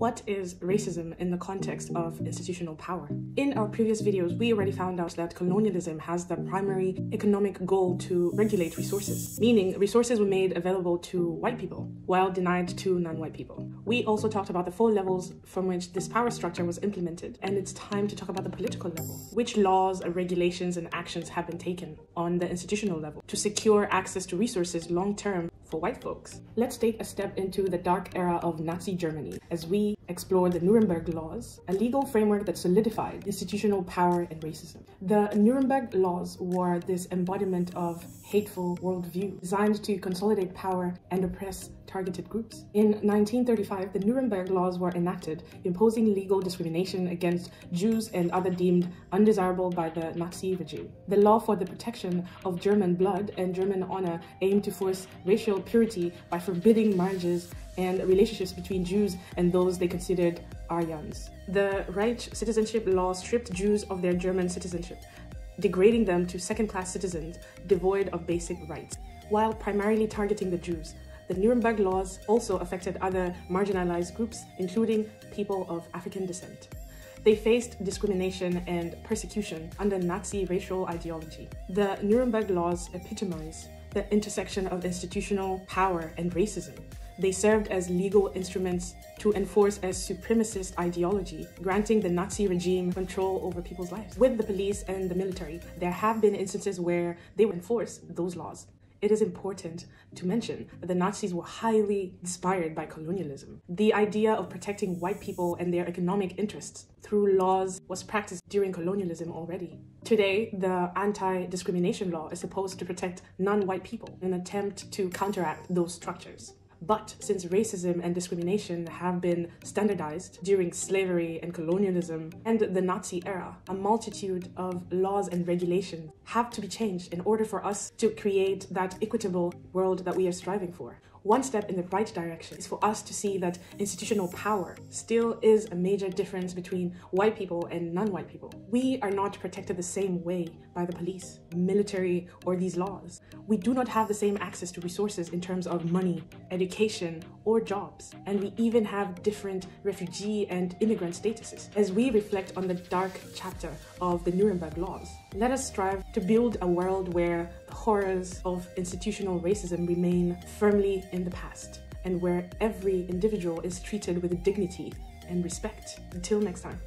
What is racism in the context of institutional power? In our previous videos, we already found out that colonialism has the primary economic goal to regulate resources, meaning resources were made available to white people while denied to non-white people. We also talked about the 4 levels from which this power structure was implemented, and it's time to talk about the political level. Which laws, regulations, and actions have been taken on the institutional level to secure access to resources long-term for white folks? Let's take a step into the dark era of Nazi Germany as we explore the Nuremberg Laws, a legal framework that solidified institutional power and racism. The Nuremberg Laws were this embodiment of hateful worldview designed to consolidate power and oppress targeted groups. In 1935, the Nuremberg Laws were enacted, imposing legal discrimination against Jews and others deemed undesirable by the Nazi regime. The law for the protection of German blood and German honor aimed to force racial purity by forbidding marriages and relationships between Jews and those they considered Aryans. The Reich citizenship law stripped Jews of their German citizenship, degrading them to second-class citizens devoid of basic rights. While primarily targeting the Jews, the Nuremberg laws also affected other marginalized groups, including people of African descent. They faced discrimination and persecution under Nazi racial ideology. The Nuremberg laws epitomize the intersection of institutional power and racism. They served as legal instruments to enforce a supremacist ideology, granting the Nazi regime control over people's lives. With the police and the military, there have been instances where they would enforce those laws. It is important to mention that the Nazis were highly inspired by colonialism. The idea of protecting white people and their economic interests through laws was practiced during colonialism already. Today, the anti-discrimination law is supposed to protect non-white people in an attempt to counteract those structures. But since racism and discrimination have been standardized during slavery and colonialism and the Nazi era, a multitude of laws and regulations have to be changed in order for us to create that equitable world that we are striving for. One step in the right direction is for us to see that institutional power still is a major difference between white people and non-white people. We are not protected the same way by the police, military, or these laws. We do not have the same access to resources in terms of money, education, or jobs. And we even have different refugee and immigrant statuses. As we reflect on the dark chapter of the Nuremberg laws, let us strive to build a world where the horrors of institutional racism remain firmly in the past, and where every individual is treated with dignity and respect. Until next time.